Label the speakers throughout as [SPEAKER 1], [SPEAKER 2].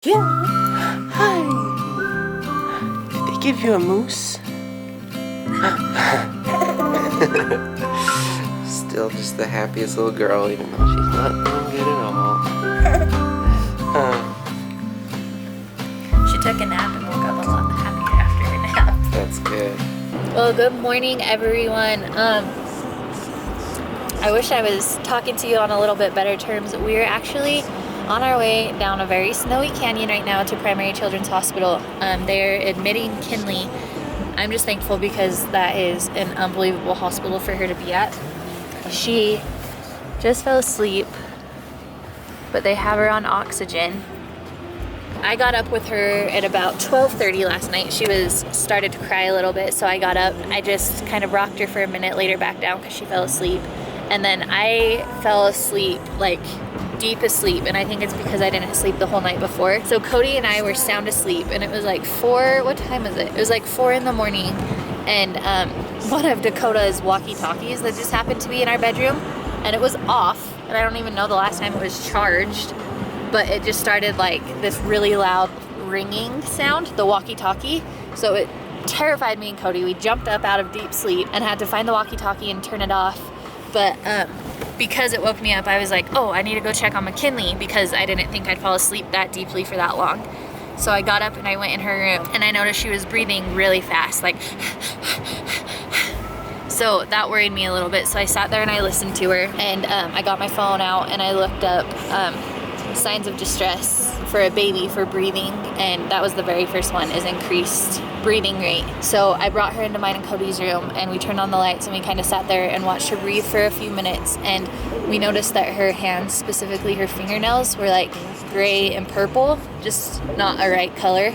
[SPEAKER 1] Yeah. Hi. Did they give you a moose? Still just the happiest little girl, even though she's not doing good at all.
[SPEAKER 2] She took a nap and woke up a lot happier after her nap.
[SPEAKER 1] That's good.
[SPEAKER 2] Well, good morning, everyone. I wish I was talking to you on a little bit better terms. We're actually on our way down a very snowy canyon right now to Primary Children's Hospital. They're admitting Kinlee. I'm just thankful because that is an unbelievable hospital for her to be at. She just fell asleep, but they have her on oxygen. I got up with her at about 12:30 last night. She started to cry a little bit, so I got up. I just kind of rocked her for a minute, laid her back down because she fell asleep. And then I fell asleep, like deep asleep, and I think it's because I didn't sleep the whole night before. So Cody and I were sound asleep, and it was like 4, what time is it? It was like 4 in the morning, and one of Dakota's walkie-talkies that just happened to be in our bedroom, and it was off, and I don't even know the last time it was charged, but it just started like this really loud ringing sound, the walkie-talkie. So it terrified me and Cody. We jumped up out of deep sleep and had to find the walkie-talkie and turn it off. But because it woke me up, I was like, oh, I need to go check on McKinley because I didn't think I'd fall asleep that deeply for that long. So I got up and I went in her room, and I noticed she was breathing really fast, like so that worried me a little bit. So I sat there and I listened to her, and I got my phone out and I looked up signs of distress for a baby for breathing, and that was the very first one, is increased breathing rate. So I brought her into mine and Cody's room, and we turned on the lights and we kind of sat there and watched her breathe for a few minutes, and we noticed that her hands, specifically her fingernails, were like gray and purple, just not a right color,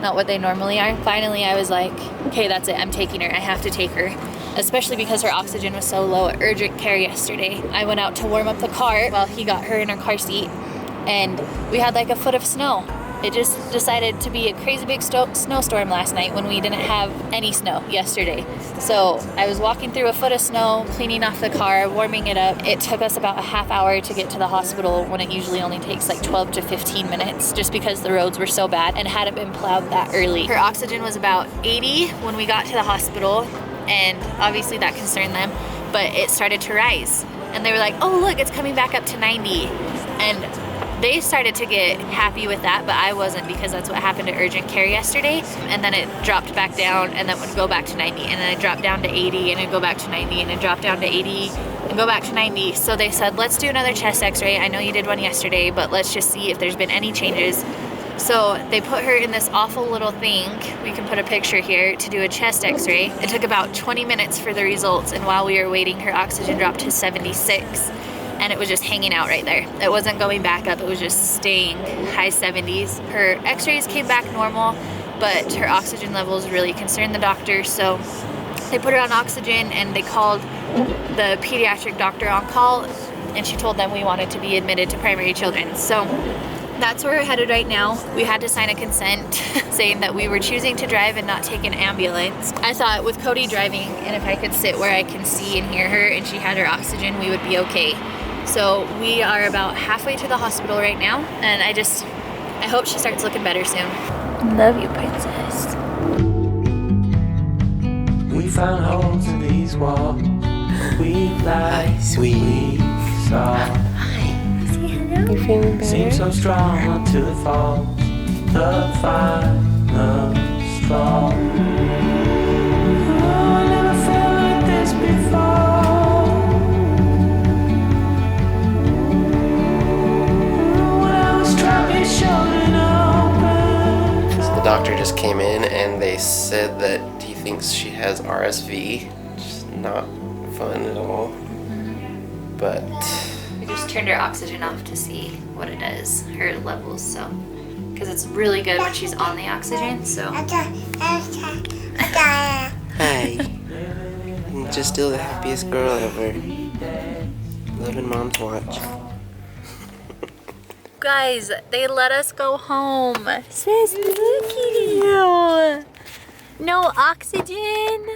[SPEAKER 2] not what they normally are. Finally I was like, okay, that's it, I'm taking her, I have to take her, especially because her oxygen was so low at urgent care yesterday. I went out to warm up the car while he got her in her car seat, and we had like a foot of snow. It just decided to be a crazy big snowstorm last night when we didn't have any snow yesterday. So I was walking through a foot of snow, cleaning off the car, warming it up. It took us about a half hour to get to the hospital when it usually only takes like 12 to 15 minutes, just because the roads were so bad and hadn't been plowed that early. Her oxygen was about 80 when we got to the hospital, and obviously that concerned them, but it started to rise. And they were like, oh look, it's coming back up to 90. And they started to get happy with that, but I wasn't, because that's what happened at urgent care yesterday. And then it dropped back down, and then would go back to 90, and then it dropped down to 80, and it'd go back to 90, and it dropped down to 80, and go back to 90. So they said, let's do another chest x-ray. I know you did one yesterday, but let's just see if there's been any changes. So they put her in this awful little thing, we can put a picture here, to do a chest x-ray. It took about 20 minutes for the results, and while we were waiting, her oxygen dropped to 76. And it was just hanging out right there. It wasn't going back up, it was just staying high 70s. Her x-rays came back normal, but her oxygen levels really concerned the doctor, so they put her on oxygen, and they called the pediatric doctor on call, and she told them we wanted to be admitted to Primary Children's. So that's where we're headed right now. We had to sign a consent saying that we were choosing to drive and not take an ambulance. I thought with Cody driving, and if I could sit where I can see and hear her and she had her oxygen, we would be okay. So we are about halfway to the hospital right now, and I hope she starts looking better soon. Love you, princess.
[SPEAKER 3] We found holes in these walls. We fly,
[SPEAKER 1] sweet.
[SPEAKER 3] we saw.
[SPEAKER 1] You feeling better?
[SPEAKER 3] Seems so strong until it falls. The final straw. Oh, I never felt like this before.
[SPEAKER 1] So the doctor just came in, and they said that he thinks she has RSV, which is not fun at all. But
[SPEAKER 2] We just turned her oxygen off to see what it is, her levels, so, because it's really good when she's on the oxygen, so.
[SPEAKER 1] hi, I'm just still the happiest girl ever. Loving mom's watch.
[SPEAKER 2] Guys, they let us go home. Sis, look at you. No oxygen.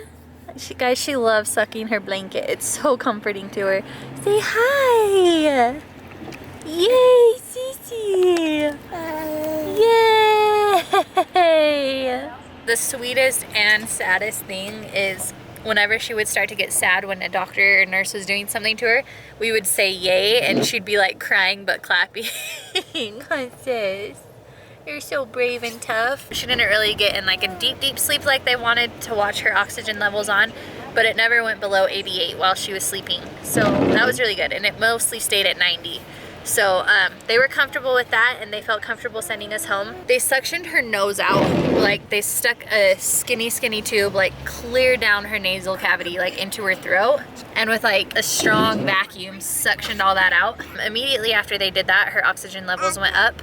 [SPEAKER 2] She loves sucking her blanket. It's so comforting to her. Say hi. Yay, Sissy. Yay. the sweetest and saddest thing is whenever she would start to get sad when a doctor or nurse was doing something to her, we would say yay and she'd be like crying but clapping. Hi sis, you're so brave and tough. She didn't really get in like a deep sleep like they wanted to watch her oxygen levels on, but it never went below 88 while she was sleeping. So that was really good, and it mostly stayed at 90. So they were comfortable with that, and they felt comfortable sending us home. They suctioned her nose out, like they stuck a skinny tube like clear down her nasal cavity, like into her throat, and with like a strong vacuum suctioned all that out. Immediately after they did that, her oxygen levels went up.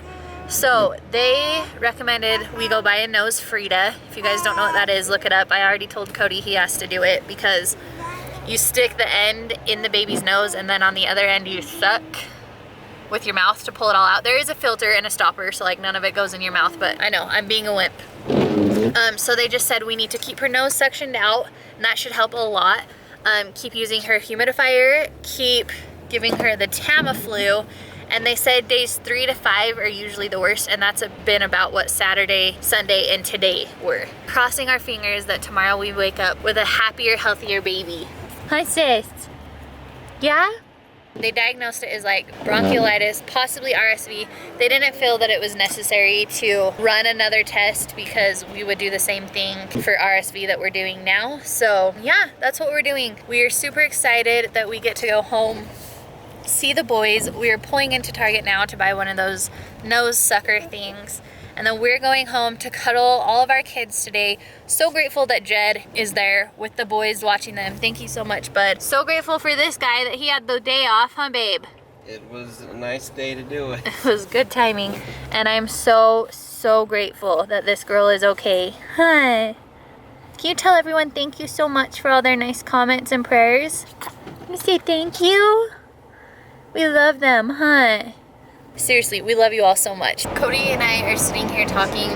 [SPEAKER 2] So they recommended we go buy a nose Frida. If you guys don't know what that is, look it up. I already told Cody he has to do it because you stick the end in the baby's nose and then on the other end you suck with your mouth to pull it all out. There is a filter and a stopper, so like none of it goes in your mouth, but I know, I'm being a wimp. So they just said we need to keep her nose suctioned out, and that should help a lot. Keep using her humidifier, keep giving her the Tamiflu, and they said days 3 to 5 are usually the worst, and that's been about what Saturday, Sunday, and today were. Crossing our fingers that tomorrow we wake up with a happier, healthier baby. Hi sis. Yeah? They diagnosed it as like bronchiolitis, possibly RSV. They didn't feel that it was necessary to run another test because we would do the same thing for RSV that we're doing now. So yeah, that's what we're doing. We are super excited that we get to go home, see the boys. We are pulling into Target now to buy one of those nose sucker things. And then we're going home to cuddle all of our kids today. So grateful that Jed is there with the boys watching them. Thank you so much, bud. So grateful for this guy that he had the day off, huh, babe?
[SPEAKER 1] It was a nice day to do it.
[SPEAKER 2] It was good timing. And I'm so grateful that this girl is okay. Hi. Can you tell everyone thank you so much for all their nice comments and prayers? Let me say thank you. We love them, huh? Seriously, we love you all so much. Cody and I are sitting here talking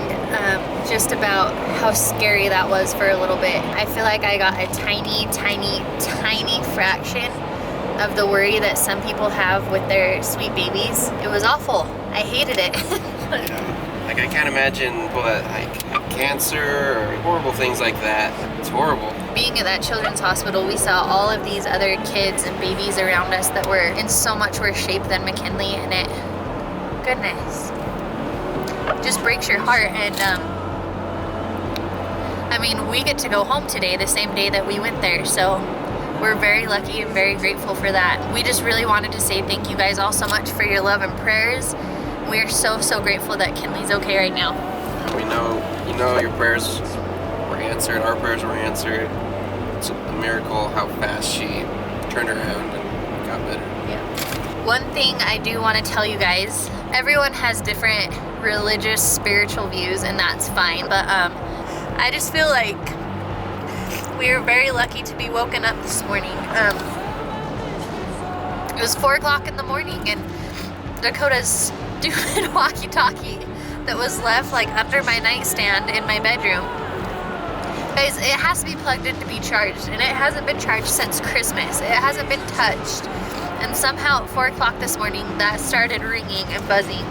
[SPEAKER 2] just about how scary that was for a little bit. I feel like I got a tiny fraction of the worry that some people have with their sweet babies. It was awful. I hated it.
[SPEAKER 1] Yeah. Like I can't imagine people that like have cancer or horrible things like that. It's horrible.
[SPEAKER 2] Being at that children's hospital, we saw all of these other kids and babies around us that were in so much worse shape than McKinley, and it, goodness, just breaks your heart. And I mean, we get to go home today, the same day that we went there, so we're very lucky and very grateful for that. We just really wanted to say thank you guys all so much for your love and prayers. We are so grateful that Kinley's okay right now.
[SPEAKER 1] We know, you know, your prayers were answered, our prayers were answered. It's a miracle how fast she turned around and got better.
[SPEAKER 2] Yeah. One thing I do want to tell you guys, everyone has different religious, spiritual views, and that's fine, but I just feel like we were very lucky to be woken up this morning. It was 4 o'clock in the morning, and Dakota's stupid walkie-talkie that was left like under my nightstand in my bedroom. Guys, it has to be plugged in to be charged, and it hasn't been charged since Christmas. It hasn't been touched. And somehow at 4 o'clock this morning, that started ringing and buzzing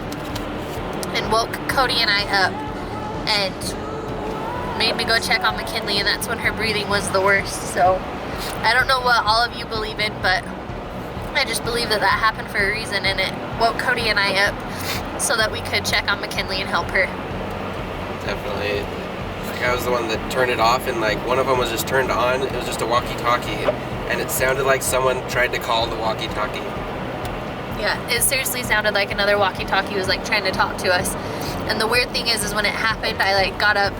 [SPEAKER 2] and woke Cody and I up and made me go check on McKinley, and that's when her breathing was the worst. So I don't know what all of you believe in, but I just believe that that happened for a reason, and it woke Cody and I up so that we could check on McKinley and help her.
[SPEAKER 1] Definitely. Like I was the one that turned it off, and like one of them was just turned on. It was just a walkie-talkie, and it sounded like someone tried to call the walkie-talkie.
[SPEAKER 2] Yeah, it seriously sounded like another walkie-talkie was like trying to talk to us. And the weird thing is when it happened, I like got up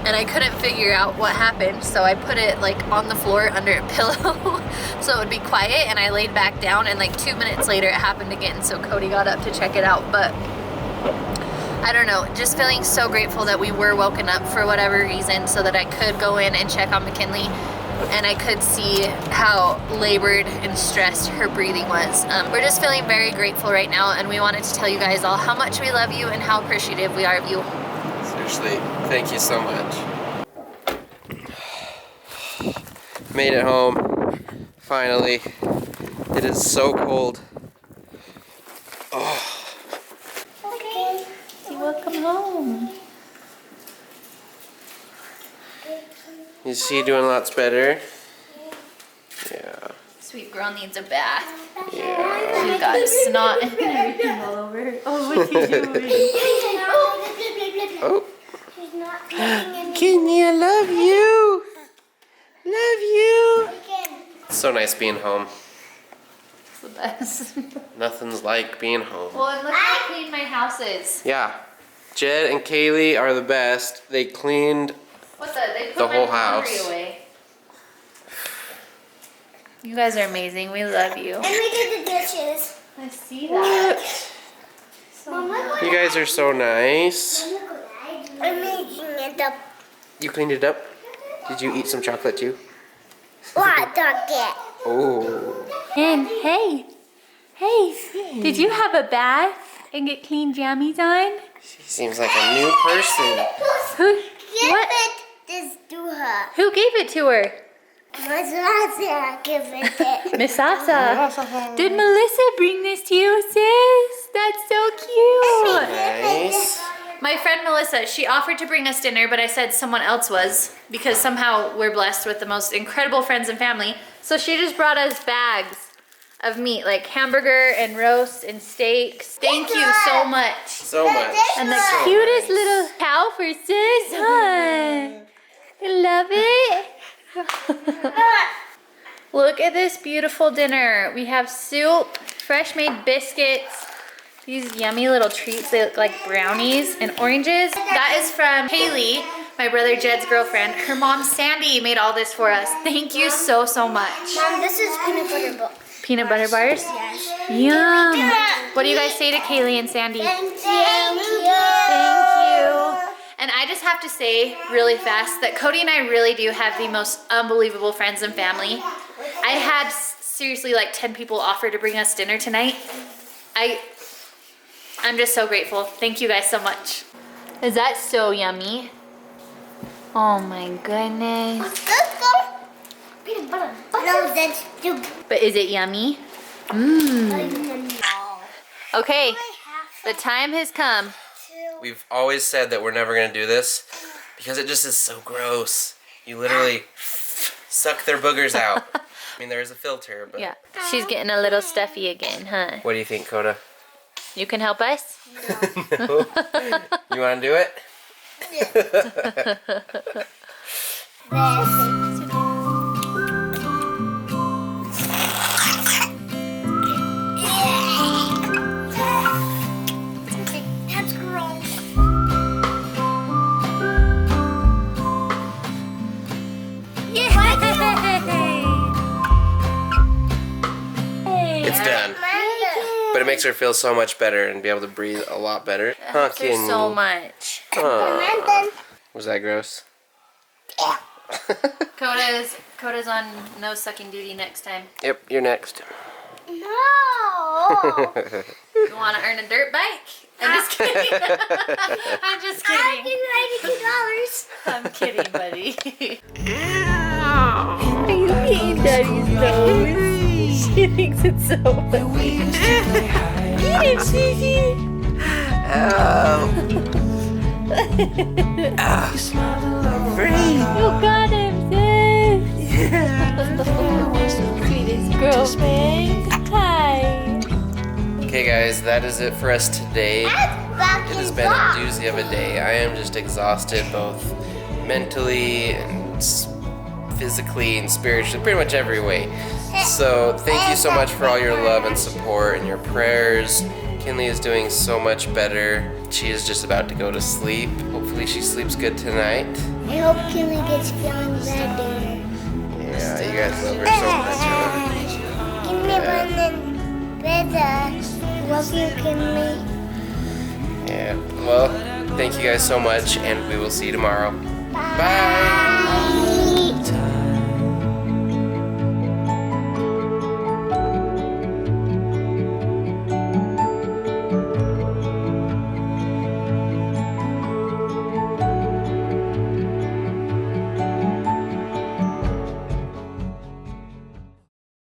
[SPEAKER 2] and I couldn't figure out what happened, so I put it like on the floor under a pillow so it would be quiet, and I laid back down, and like 2 minutes later it happened again, so Cody got up to check it out. But I don't know, just feeling so grateful that we were woken up for whatever reason so that I could go in and check on McKinley, and I could see how labored and stressed her breathing was. We're just feeling very grateful right now, and we wanted to tell you guys all how much we love you and how appreciative we are of you.
[SPEAKER 1] Seriously, thank you so much. Made it home, finally. It is so cold. Oh.
[SPEAKER 2] Okay, so welcome home.
[SPEAKER 1] Is she doing lots better? Yeah.
[SPEAKER 2] Sweet girl needs a bath.
[SPEAKER 1] Yeah.
[SPEAKER 2] She's got snot and everything all over her. Oh, what's he doing?
[SPEAKER 1] Oh. Kinlee, I love you. Love you. It's so nice being home.
[SPEAKER 2] It's the best.
[SPEAKER 1] Nothing's like being home.
[SPEAKER 2] Well, and look how clean my house is.
[SPEAKER 1] Yeah. Jed and Kaylee are the best. They cleaned
[SPEAKER 2] What they put
[SPEAKER 1] the
[SPEAKER 2] my
[SPEAKER 1] whole
[SPEAKER 2] laundry
[SPEAKER 1] house.
[SPEAKER 2] away. You guys are amazing. We love you.
[SPEAKER 4] And we did the dishes.
[SPEAKER 2] I see that.
[SPEAKER 4] Mama,
[SPEAKER 1] You guys are so nice.
[SPEAKER 4] I'm making it up.
[SPEAKER 1] You cleaned it up? Did you eat some chocolate too?
[SPEAKER 4] What chocolate?
[SPEAKER 1] Oh.
[SPEAKER 2] And hey, did you have a bath and get clean jammies on?
[SPEAKER 1] She seems like a new person.
[SPEAKER 2] Who?
[SPEAKER 4] Give
[SPEAKER 2] What?
[SPEAKER 4] it this to her.
[SPEAKER 2] Who gave it to her?
[SPEAKER 4] My sister give it.
[SPEAKER 2] Miss Sasa. Did Melissa bring this to you, sis? That's so cute.
[SPEAKER 1] Nice.
[SPEAKER 2] My friend Melissa, she offered to bring us dinner, but I said someone else was because somehow we're blessed with the most incredible friends and family. So she just brought us bags of meat, like hamburger and roast and steaks. Thank you so much.
[SPEAKER 1] So much.
[SPEAKER 2] And the
[SPEAKER 1] So
[SPEAKER 2] cutest
[SPEAKER 1] nice.
[SPEAKER 2] little cow for sis, huh? You love it? Look at this beautiful dinner. We have soup, fresh made biscuits, these yummy little treats. They look like brownies and oranges. That is from Haley, my brother Jed's girlfriend. Her mom Sandy made all this for us. Thank you so much.
[SPEAKER 4] Mom, this is peanut butter book.
[SPEAKER 2] Peanut butter bars?
[SPEAKER 4] Yes.
[SPEAKER 2] Yum. What do you guys say to Kaylee and Sandy?
[SPEAKER 4] Thank you.
[SPEAKER 2] Thank you. And I just have to say really fast that Cody and I really do have the most unbelievable friends and family. I had seriously like 10 people offer to bring us dinner tonight. I'm just so grateful. Thank you guys so much. Is that so yummy? Oh my goodness.
[SPEAKER 4] Peanut butter. No, that's too.
[SPEAKER 2] But is it yummy? Mmm. Okay, the time has come.
[SPEAKER 1] We've always said that we're never going to do this because it just is so gross. You literally suck their boogers out. I mean, there is a filter, but...
[SPEAKER 2] Yeah, she's getting a little stuffy again, huh?
[SPEAKER 1] What do you think, Coda?
[SPEAKER 2] You can help us?
[SPEAKER 1] No. You want to do it?
[SPEAKER 4] That's gross.
[SPEAKER 1] It's done. But it makes her feel so much better and be able to breathe a lot better. Huh,
[SPEAKER 2] Thank you so
[SPEAKER 1] Kinlee?
[SPEAKER 2] much.
[SPEAKER 1] Was that gross?
[SPEAKER 2] Coda's on no sucking duty next time.
[SPEAKER 1] Yep, you're next.
[SPEAKER 4] No.
[SPEAKER 2] You want to earn a dirt bike? I'm just kidding. I'm just
[SPEAKER 4] I'll
[SPEAKER 2] kidding.
[SPEAKER 4] give you $92.
[SPEAKER 2] I'm kidding, buddy. Are you eating Daddy's nose? She thinks it's so funny. Eat it, Susie. You got him, sis. Sweetest girlfriend. Hi.
[SPEAKER 1] Okay, guys, that is it for us today. It has been a doozy of a day. I am just exhausted, both mentally and physically and spiritually, pretty much every way. So thank you so much for all your love and support and your prayers. Kinlee is doing so much better. She is just about to go to sleep. Hopefully she sleeps good tonight.
[SPEAKER 4] I hope Kinlee gets feeling better.
[SPEAKER 1] Yeah, you guys love her so much. Huh?
[SPEAKER 4] Give me one better. Love you, Kinlee.
[SPEAKER 1] Yeah, well, thank you guys so much, and we will see you tomorrow. Bye.